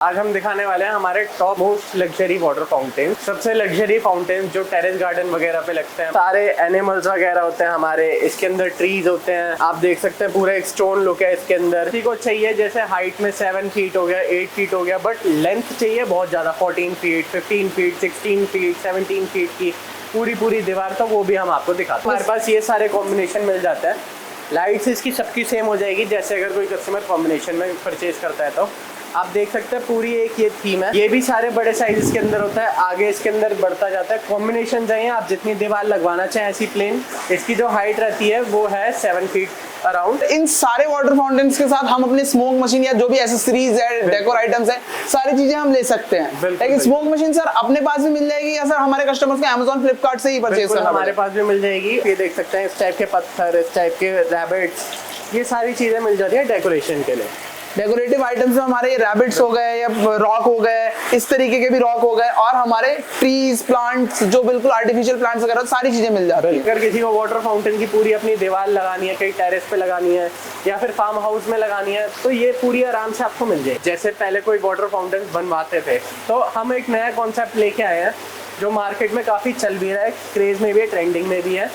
आज हम दिखाने वाले हैं हमारे top most luxury water fountain. सबसे लग्जरी फाउंटेन जो टेरेस गार्डन वगैरह पे लगते हैं। सारे एनिमल्स वगैरह होते हैं हमारे, इसके अंदर ट्रीज होते हैं। आप देख सकते हैं पूरा एक स्टोन लुक है इसके अंदर। किसी को चाहिए जैसे हाइट में 7 फीट हो गया, 8 फीट हो गया, बट लेंथ चाहिए बहुत ज्यादा, 14 फीट, 15 फीट, 16 फीट, 17 फीट की पूरी दीवार, तो वो भी हम आपको दिखाते हैं। हमारे पास ये सारे कॉम्बिनेशन मिल जाता है। लाइट्स इसकी सबकी सेम हो जाएगी, जैसे अगर कोई कस्टमर कॉम्बिनेशन में परचेज करता है तो आप देख सकते हैं पूरी एक ये थीम है। ये भी सारे बड़े साइज के अंदर होता है, आगे इसके अंदर बढ़ता जाता है। कॉम्बिनेशन चाहिए आप जितनी दीवार लगवाना चाहें ऐसी प्लेन। इसकी जो हाइट रहती है वो है 7 फीट अराउंड। इन सारे वाटर फाउंटेन्स के साथ हम अपनी स्मोक मशीन या जो भी एसेसरीज है, डेकोर आइटम्स है, सारी चीजें हम ले सकते हैं। लेकिन स्मोक मशीन सर अपने पास भी मिल जाएगी या सर हमारे कस्टमर्स को Amazon, फ्लिपकार्ट से ही परचेज करना? हमारे पास भी मिल जाएगी। ये देख सकते हैं इस टाइप के पत्थर, इस टाइप के रैबिट्स, ये सारी चीजें मिल जाती है डेकोरेशन के लिए। डेकोरेटिव आइटम्स में हमारे रैबिट्स हो गए या रॉक हो गए, इस तरीके के भी रॉक हो गए, और हमारे ट्रीज, प्लांट्स, जो बिल्कुल आर्टिफिशियल प्लांट्स वगैरह सारी चीजें मिल जाती है। अगर किसी को वाटर फाउंटेन की पूरी अपनी दीवार लगानी है, कहीं टेरेस पे लगानी है या फिर फार्म हाउस में लगानी है, तो ये पूरी आराम से आपको मिल जाएगी। जैसे पहले कोई वाटर फाउंटेन बनवाते थे, तो हम एक नया कॉन्सेप्ट लेके आए हैं जो मार्केट में काफी चल भी रहा है, क्रेज में भी है, ट्रेंडिंग में भी है।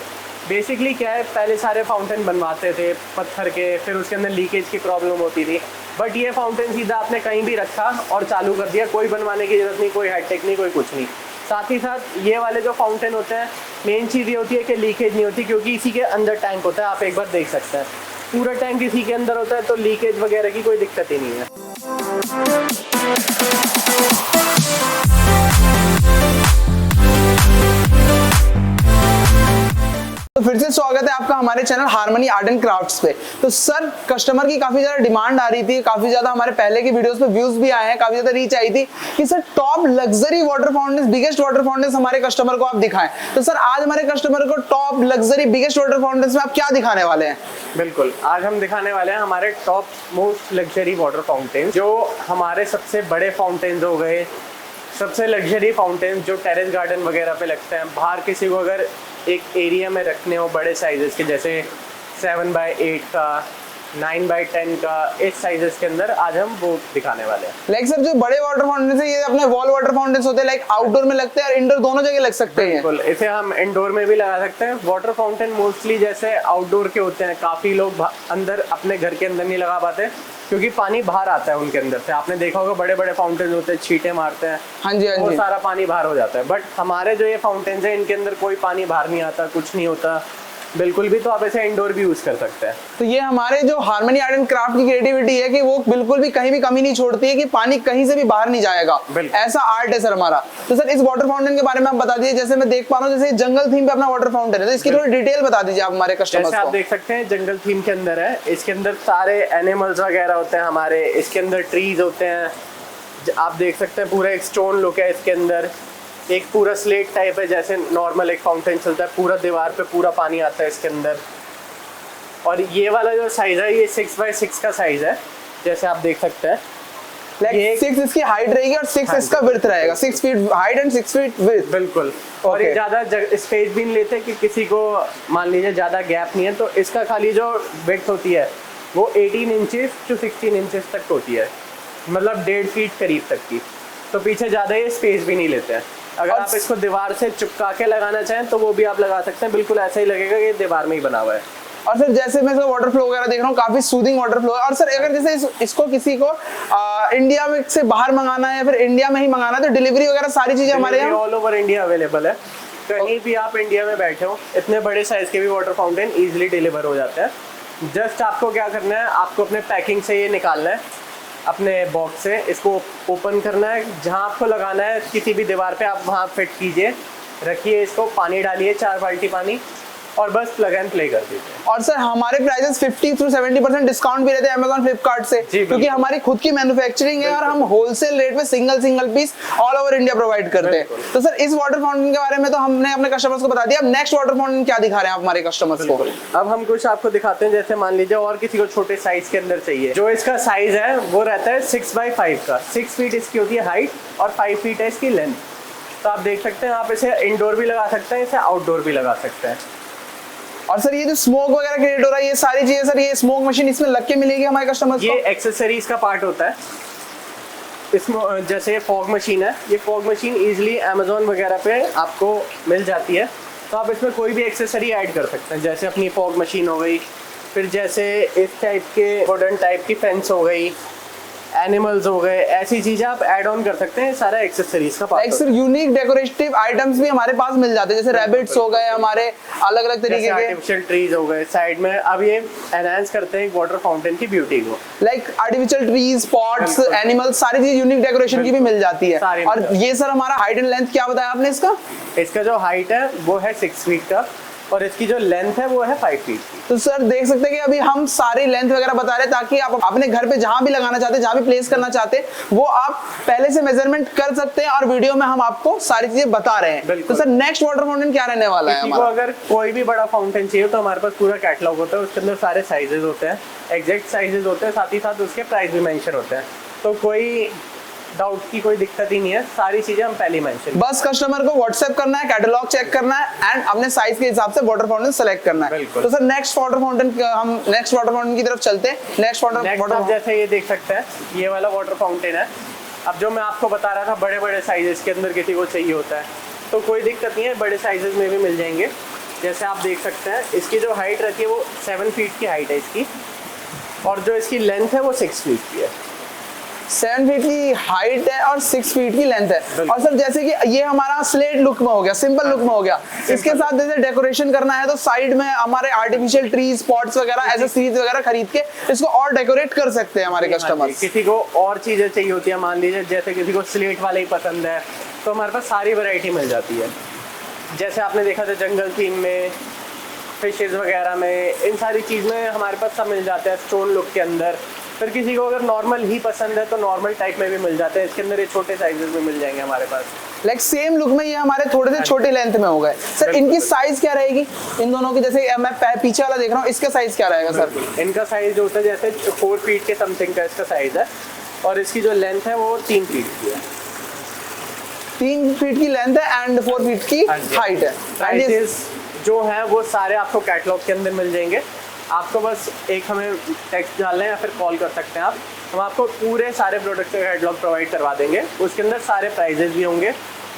बेसिकली क्या है, पहले सारे फाउंटेन बनवाते थे पत्थर के, फिर उसके अंदर लीकेज की प्रॉब्लम होती थी। बट ये फाउंटेन सीधा आपने कहीं भी रखा और चालू कर दिया, कोई बनवाने की जरूरत नहीं, कोई हाईटेक नहीं, कोई कुछ नहीं। साथ ही साथ ये वाले जो फाउंटेन होते हैं, मेन चीज़ ये होती है कि लीकेज नहीं होती, क्योंकि इसी के अंदर टैंक होता है। आप एक बार देख सकते हैं पूरा टैंक इसी के अंदर होता है, तो लीकेज वगैरह की कोई दिक्कत ही नहीं है। तो फिर से स्वागत है आपका हमारे channel harmony art and crafts पे। तो सर कस्टमर की काफी ज्यादा डिमांड आ रही थी, काफी ज्यादा हमारे पहले की वीडियोस पे व्यूज भी आए हैं, काफी ज्यादा रीच आई थी कि sir top luxury water fountains, biggest water fountains हमारे कस्टमर को आप दिखाएं। तो सर आज हमारे कस्टमर को top luxury biggest water fountains में आप क्या दिखाने वाले हैं? बिल्कुल, आज हम दिखाने वाले हैं हमारे top most luxury water fountain, जो हमारे सबसे बड़े फाउंटेन्स हो गए, सबसे लग्जरी फाउंटेन जो टेरेस गार्डन वगैरह पे लगते हैं। बाहर किसी को अगर एक एरिया में रखने हो बड़े साइजेस के, जैसे 7x8 का, 9x10 का, इस साइजेस के अंदर आज हम वो दिखाने वाले हैं। लाइक सर जो बड़े वाटर फाउंटेन्स है, ये अपने वॉल वाटर फाउंटेन्स होते हैं, लाइक आउटडोर में लगते हैं और इंडोर दोनों जगह लग सकते हैं। बिल्कुल, इसे हम इंडोर में भी लगा सकते हैं। वाटर फाउंटेन मोस्टली जैसे आउटडोर के होते हैं, काफी लोग अंदर अपने घर के अंदर नहीं लगा पाते क्योंकि पानी बाहर आता है उनके अंदर से। आपने देखा होगा बड़े बड़े फाउंटेन होते हैं, छींटे मारते हैं, हाँ जी, वो सारा पानी बाहर हो जाता है। बट हमारे जो ये फाउंटेन्स हैं, इनके अंदर कोई पानी बाहर नहीं आता, कुछ नहीं होता बिल्कुल भी, तो आप ऐसे इंडोर भी यूज कर सकते हैं। तो ये हमारे जो हार्मनी आर्ट एंड क्राफ्ट की क्रिएटिविटी है कि वो बिल्कुल भी कहीं भी कमी नहीं छोड़ती है कि पानी कहीं से भी बाहर नहीं जाएगा, ऐसा आर्ट है सर हमारा। तो सर इस वाटर फाउंटेन के बारे में आप बता दीजिए। जैसे मैं देख पा रहा हूँ जैसे जंगल थीम पे अपना वाटर फाउंटेन है, तो इसकी थोड़ी डिटेल बता दीजिए आप हमारे कस्टमर्स को। आप देख सकते हैं जंगल थीम के अंदर है, इसके अंदर सारे एनिमल्स वगैरह होते हैं हमारे, इसके अंदर ट्रीज होते हैं। आप देख सकते हैं पूरा एक स्टोन लुक है इसके अंदर, एक पूरा स्लेट टाइप है, जैसे नॉर्मल एक फाउंटेन चलता है, पूरा दीवार पे पूरा पानी आता है इसके अंदर। और ये वाला जो साइज है, ये 6x6 का साइज है, जैसे आप देख सकते हैं। लाइक 6 इसकी हाइट रहेगी और 6 इसका विड्थ रहेगा, 6 feet height and 6 feet width. बिल्कुल। और ये ज्यादा स्पेस भी नहीं लेते कि किसी को मान लीजिए ज्यादा गैप नहीं है, तो इसका खाली जो विड्थ होती है वो 18 इंचेस टू 16 इंचेस तक होती है, मतलब 1.5 फीट करीब तक की। तो पीछे ज्यादा ये स्पेस भी नहीं लेते हैं। अगर आप इसको दीवार से चिपका के लगाना चाहें तो वो भी आप लगा सकते हैं, बिल्कुल ऐसा ही लगेगा कि दीवार में ही बना हुआ है। और सर जैसे मैं इसका वाटर फ्लो वगैरह देख रहा हूँ, काफी सूदिंग वाटर फ्लो है। और सर अगर जैसे इसको किसी को इंडिया में से बाहर मंगाना है या फिर इंडिया में ही मंगाना है, तो डिलीवरी वगैरह सारी चीजें हमारे यहाँ ऑल ओवर इंडिया अवेलेबल है। कहीं भी आप इंडिया में बैठे हो, इतने बड़े साइज के भी वाटर फाउंटेन इजीली डिलीवर हो जाते हैं। जस्ट आपको क्या करना है, आपको अपने पैकिंग से ये निकालना है अपने बॉक्स से, इसको ओपन करना है, जहाँ आपको लगाना है किसी भी दीवार पे आप वहाँ फिट कीजिए, रखिए इसको, पानी डालिए 4 बाल्टी पानी, और बस प्लग एंड प्ले कर दीजिए। और सर हमारे प्राइसेस 50 से 70% डिस्काउंट भी रहते हैं Amazon, फ्लिपकार्ट से, क्योंकि हमारी खुद की मैन्युफैक्चरिंग है और हम होलसेल रेट में single piece all over India provide करते हैं। तो सर इस वाटर फाउंटेन के बारे में तो हमने अपने कस्टमर्स को बता दिया। अब नेक्स्ट वाटर फाउंटेन क्या दिखा रहे हैं आप हमारे कस्टमर्स को? अब हम कुछ आपको दिखाते हैं, जैसे मान लीजिए और किसी को छोटे साइज के अंदर चाहिए। जो इसका साइज है वो रहता है 6x5 का, 6 फीट इसकी होती है हाइट और 5 फीट है इसकी लेंथ। तो आप देख सकते हैं, आप इसे इंडोर भी लगा सकते हैं, इसे आउटडोर भी लगा सकते हैं। और सर ये जो स्मोक वगैरह क्रिएट हो रहा है, ये सारी चीजें सर, ये स्मोक मशीन इसमें लग के मिलेगी हमारे कस्टमर्स को? ये एक्सेसरीज का पार्ट होता है। इसमें जैसे फॉग मशीन है, ये फॉग मशीन इजीली अमेजोन वगैरह पे आपको मिल जाती है। तो आप इसमें कोई भी एक्सेसरी ऐड कर सकते हैं, जैसे अपनी फॉग मशीन हो गई, फिर जैसे इस टाइप के वुडन टाइप की फेंस हो गई, एनिमल्स हो गए, ऐसी चीजें आप ऐड ऑन कर सकते हैं। सारा एक्सेसरीज का पार्ट है। यूनिक डेकोरेटिव आइटम्स भी हमारे पास मिल जाते हैं, जैसे रैबिट्स हो गए हमारे, अलग अलग तरीके के आर्टिफिशियल ट्रीज हो गए साइड में। अब ये एनहांस करते हैं वाटर फाउंटेन की ब्यूटी को। Like artificial trees, pots, animals, सारी चीज यूनिक डेकोरेशन की भी मिल जाती है। और ये सर हमारा हाइट एंड लेंथ क्या बताया आपने इसका? इसका जो हाइट है वो है 6 फीट का और इसकी जो लेंथ है वो है 5 फीट की। तो सर देख सकते हैं कि अभी हम सारी लेंथ वगैरह बता रहे हैं, ताकि आप अपने घर पे जहां भी लगाना चाहते हैं, जहां भी प्लेस करना चाहते हैं, वो आप पहले से मेजरमेंट कर सकते हैं और वीडियो में हम आपको सारी चीजें बता रहे हैं। तो सर नेक्स्ट वाटर फाउंटेन क्या रहने वाला है हमारा? अगर कोई भी बड़ा फाउंटेन चाहिए तो हमारे पास पूरा कैटलॉग होता है, उसके अंदर सारे साइजेस होते हैं, एग्जैक्ट साइजेस होते हैं, साथ ही साथ उसके प्राइस भी मेंशन होते हैं। तो कोई डाउट की कोई दिक्कत ही नहीं है, सारी चीजें हम पहले मेंशन। बस कस्टमर को व्हाट्सएप करना है, कैटलॉग चेक करना है एंड अपने साइज के हिसाब से वाटर फाउंटेन सेलेक्ट करना है। तो सर नेक्स्ट वाटर फाउंटेन हम नेक्स्ट वाटर फाउंटेन की तरफ चलते हैं। नेक्स्ट वाटर जैसे ये देख सकते हैं, ये वाला वाटर फाउंटेन है। अब जो मैं आपको बता रहा था, बड़े बड़े साइजेस के अंदर किसी को चाहिए होता है तो कोई दिक्कत नहीं है, बड़े साइजेस में भी मिल जाएंगे। जैसे आप देख सकते हैं, इसकी जो हाइट रहती है वो 7 फीट की हाइट है इसकी, और जो इसकी लेंथ है वो 6 फीट की है। 7 फीट की हाइट है और 6 फीट की लेंथ है। और सर जैसे कि ये हमारा स्लेट लुक में हो गया, सिंपल लुक में हो गया, इसके साथ जैसे डेकोरेशन करना है तो साइड में हमारे आर्टिफिशियल ट्रीज, पॉट्स वगैरह, एसेसरीज वगैरह खरीद के इसको और डेकोरेट कर सकते हैं हमारे कस्टमर। किसी को और चीजें चाहिए होती है, मान लीजिए जैसे किसी को स्लेट वाले ही पसंद है, तो हमारे पास सारी वैरायटी मिल जाती है। जैसे आपने देखा था जंगल थीम में, फिशेज वगैरह में, इन सारी चीज में हमारे पास सब मिल जाते हैं स्टोन लुक के अंदर। फिर किसी को अगर नॉर्मल ही पसंद है तो नॉर्मल टाइप में भी मिल जाते हैं, इसके अंदर ये छोटे साइजेस में मिल जाएंगे हमारे पास। लाइक सेम लुक में ये हमारे थोड़े से छोटे लेंथ में हो गए। सर इनकी साइज क्या रहेगी इन दोनों की? जैसे मैं पीछे वाला देख रहा हूँ, इसका साइज क्या रहेगा सर? इनका साइज जो होता है जैसे 4 फीट के समथिंग का इसका साइज है, और इसकी जो लेंथ है वो 3 फीट की है। 3 फीट की लेंथ है एंड 4 फीट की हाइट है। प्राइसेस जो है वो सारे आपको कैटलॉग के अंदर मिल जाएंगे। आपको बस एक हमें टेक्स्ट डालना है या फिर कॉल कर सकते हैं आप, हम आपको पूरे सारे प्रोडक्ट का कैटलॉग प्रोवाइड करवा देंगे। उसके अंदर सारे प्राइजेस भी होंगे,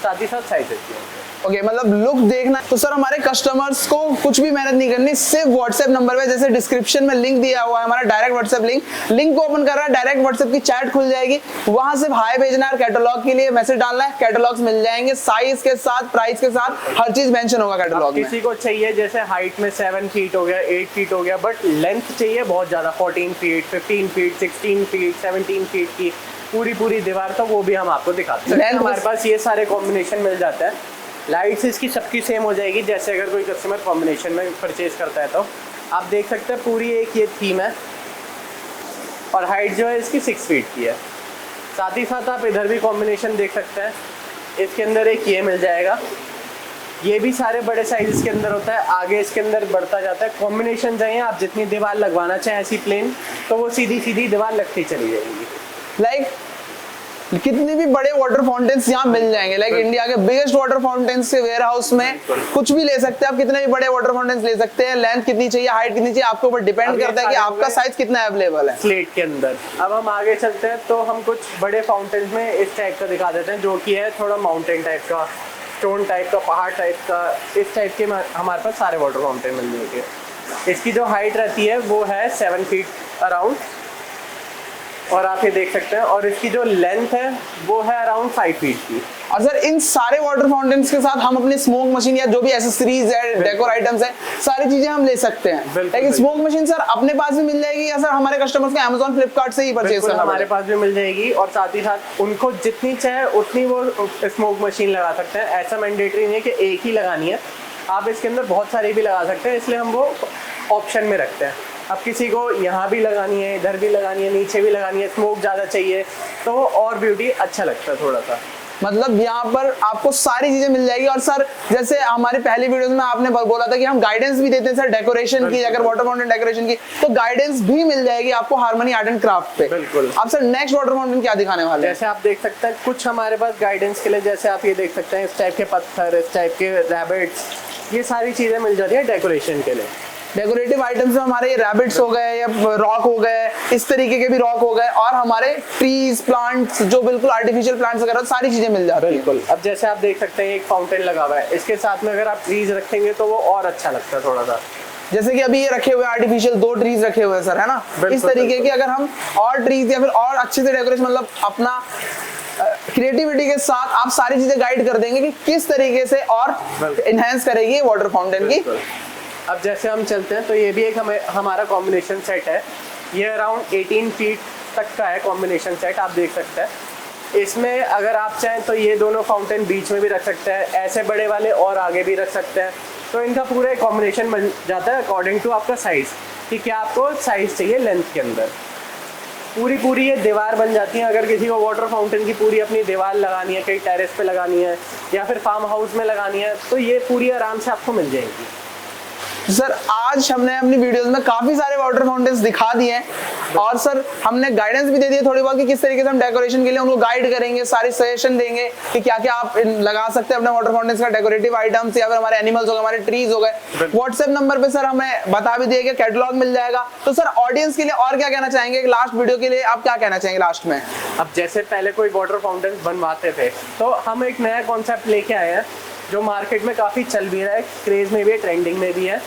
साथ ही साथ साइजेस भी होंगे। ओके, मतलब लुक देखना। तो सर हमारे कस्टमर्स को कुछ भी मेहनत नहीं करनी, सिर्फ व्हाट्सएप नंबर पे, जैसे डिस्क्रिप्शन में लिंक दिया हुआ है हमारा डायरेक्ट व्हाट्सएप लिंक को ओपन कर रहा है, डायरेक्ट व्हाट्सएप की चैट खुल जाएगी, वहां से हाय भेजना है, कैटलॉग के लिए मैसेज डालना है, कैटलॉग्स मिल जाएंगे साइज के साथ, प्राइस के साथ, हर चीज मेंशन होगा कैटलॉग में। किसी को चाहिए जैसे हाइट में 7 फीट हो गया, 8 फीट हो गया, बट लेंथ चाहिए बहुत ज्यादा, 14 फीट, 15 फीट, 16 फीट, 17 फीट की पूरी दीवार, तो वो भी हम आपको दिखाते हैं। हमारे पास ये सारे कॉम्बिनेशन मिल जाता है। लाइट्स इसकी सबकी सेम हो जाएगी, जैसे अगर कोई कस्टमर कॉम्बिनेशन में परचेज करता है तो आप देख सकते हैं पूरी एक ये थीम है, और हाइट जो है इसकी 6 फीट की है। साथ ही साथ आप इधर भी कॉम्बिनेशन देख सकते हैं, इसके अंदर एक ये मिल जाएगा, ये भी सारे बड़े साइज के अंदर होता है, आगे इसके अंदर बढ़ता जाता है। कॉम्बिनेशन चाहिए आप जितनी दीवार लगवाना चाहें ऐसी प्लेन, तो वो सीधी दीवार लगती चली जाएगी। लाइक कितने भी बड़े वाटर फाउंटेन्स यहाँ मिल जाएंगे, लाइक इंडिया के बिगेस्ट वाटर फाउंटेन्स के वेयर हाउस में कुछ भी ले सकते हैं आप, कितने भी बड़े वाटर फाउंटेन्स ले सकते हैं। लेंथ कितनी चाहिए, हाइट कितनी चाहिए, आपके ऊपर डिपेंड करता है कि आपका साइज कितना अवेलेबल है स्लेट के अंदर। अब हम आगे चलते हैं तो हम कुछ बड़े फाउंटेन्स में इस टाइप का दिखा देते हैं, जो कि है थोड़ा माउंटेन टाइप का, स्टोन टाइप का, पहाड़ टाइप का। इस टाइप के हमारे पास सारे वाटर फाउंटेन मिल जाएंगे। इसकी जो हाइट रहती है वो है 7 फीट अराउंड, और आप ये देख सकते हैं, और इसकी जो लेंथ है वो है अराउंड 5 फीट की। और सर इन सारे वाटर फाउंटेन्स के साथ हम अपनी स्मोक मशीन या जो भी एसेसरीज है, डेकोर आइटम्स है, सारी चीजें हम ले सकते हैं। लेकिन स्मोक मशीन सर अपने पास भी मिल जाएगी या सर हमारे कस्टमर्स को अमेज़न, फ्लिपकार्ट से ही परचेज करना? हमारे पास भी मिल जाएगी, और साथ ही साथ उनको जितनी चाहे उतनी वो स्मोक मशीन लगा सकते हैं। ऐसा मैंडेटरी नहीं है कि एक ही लगानी है, आप इसके अंदर बहुत सारी भी लगा सकते हैं, इसलिए हम वो ऑप्शन में रखते हैं। अब किसी को यहाँ भी लगानी है, इधर भी लगानी है, नीचे भी लगानी है, स्मोक ज़्यादा चाहिए, तो और ब्यूटी अच्छा लगता है थोड़ा सा। मतलब यहाँ पर आपको सारी चीजें मिल जाएगी। और सर जैसे हमारी पहली वीडियोस में आपने बोला था कि हम गाइडेंस भी देते हैं सर डेकोरेशन की, अगर वाटर फाउंटेन डेकोरेशन की, तो गाइडेंस भी मिल जाएगी आपको हार्मनी आर्ट एंड क्राफ्ट पे। बिल्कुल। आप सर नेक्स्ट वाटर फाउंटेन क्या दिखाने वाले हैं? जैसे आप देख सकते हैं कुछ हमारे पास गाइडेंस के लिए, जैसे आप ये देख सकते हैं इस टाइप के पत्थर, इस टाइप के रैबिट्स, ये सारी चीज़ें मिल जाती है डेकोरेशन के लिए। डेकोरेटिव आइटम्स में हमारे रैबिट्स हो गए या रॉक हो गए, इस तरीके के भी रॉक हो गए, और हमारे ट्रीज, प्लांट्स, जो बिल्कुल आर्टिफिशियल प्लांट्स वगैरह सारी चीजें मिल जाती है। बिल्कुल। अब जैसे आप देख सकते हैं एक फाउंटेन लगा हुआ है, इसके साथ में अगर आप ट्रीज रखेंगे तो वो और अच्छा लगता है थोड़ा सा। जैसे कि अभी ये रखे हुए आर्टिफिशियल 2 ट्रीज रखे हुए हैं सर, है ना। इस तरीके के अगर हम और ट्रीज या फिर और अच्छे से डेकोरेशन, मतलब अपना क्रिएटिविटी के साथ आप सारी चीजें गाइड कर देंगे कि किस तरीके से और इनहेंस करेगी वाटर फाउंटेन की। अब जैसे हम चलते हैं तो ये भी एक हमारा कॉम्बिनेशन सेट है। ये अराउंड 18 फीट तक का है कॉम्बिनेशन सेट, आप देख सकते हैं। इसमें अगर आप चाहें तो ये दोनों फाउंटेन बीच में भी रख सकते हैं, ऐसे बड़े वाले और आगे भी रख सकते हैं। तो इनका पूरा एक कॉम्बिनेशन बन जाता है अकॉर्डिंग टू आपका साइज, कि क्या आपको साइज चाहिए लेंथ के अंदर। पूरी ये दीवार बन जाती है। अगर किसी को वाटर फाउंटेन की पूरी अपनी दीवार लगानी है, कहीं टेरेस पे लगानी है या फिर फार्म हाउस में लगानी है, तो ये पूरी आराम से आपको मिल जाएगी। सर आज हमने अपनी वीडियोस में काफी सारे वाटर फाउंटेन्स दिखा दिए हैं, और सर हमने गाइडेंस भी दे दी है थोड़ी बहुत कि किस तरीके से हम डेकोरेशन के लिए उनको गाइड करेंगे, सारी सजेशन देंगे कि क्या क्या आप लगा सकते हैं अपने वाटर फाउंटेन्स का, डेकोरेटिव आइटम्स या फिर हमारे एनिमल्स हो गए, हमारे ट्रीज हो गए। व्हाट्सएप नंबर पे सर हमें बता भी दिए कि कैटलॉग मिल जाएगा। तो सर ऑडियंस के लिए और क्या कहना चाहेंगे, लास्ट वीडियो के लिए आप क्या कहना चाहेंगे लास्ट में? अब जैसे पहले कोई वाटर फाउंटेन बनवाते थे, तो हम एक नया कॉन्सेप्ट लेके आए हैं जो मार्केट में काफ़ी चल भी रहा है, क्रेज में भी है, ट्रेंडिंग में भी है।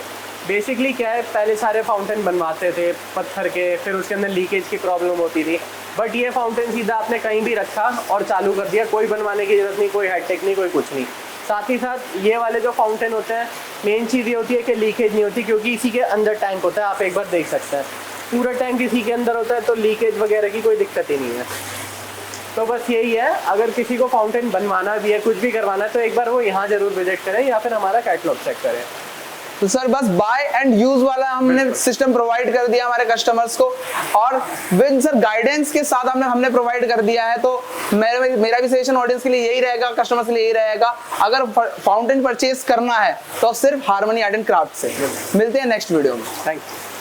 बेसिकली क्या है, पहले सारे फाउंटेन बनवाते थे पत्थर के, फिर उसके अंदर लीकेज की प्रॉब्लम होती थी। बट ये फाउंटेन सीधा आपने कहीं भी रखा और चालू कर दिया, कोई बनवाने की जरूरत नहीं, कोई हाईटेक नहीं, कोई कुछ नहीं। साथ ही साथ ये वाले जो फाउंटेन होते हैं, मेन चीज़ ये होती है कि लीकेज नहीं होती, क्योंकि इसी के अंदर टैंक होता है। आप एक बार देख सकते हैं पूरा टैंक इसी के अंदर होता है, तो लीकेज वगैरह की कोई दिक्कत ही नहीं है। तो बस यही है, अगर किसी को फाउंटेन बनवाना भी है, कुछ भी करवाना है, तो एक बार वो यहाँ जरूर विजिट करें या फिर हमारा कैटलॉग चेक करें। तो सर बस बाय एंड यूज वाला हमने सिस्टम प्रोवाइड कर दिया हमारे कस्टमर्स को, और विद सर गाइडेंस के साथ हमने प्रोवाइड कर दिया है। तो मेरा भी सजेशन ऑडियंस के लिए यही रहेगा, कस्टमर्स के लिए यही रहेगा, अगर फाउंटेन परचेज करना है तो सिर्फ हार्मनी आर्ट एंड क्राफ्ट से। मिलते हैं नेक्स्ट वीडियो में। Thank you.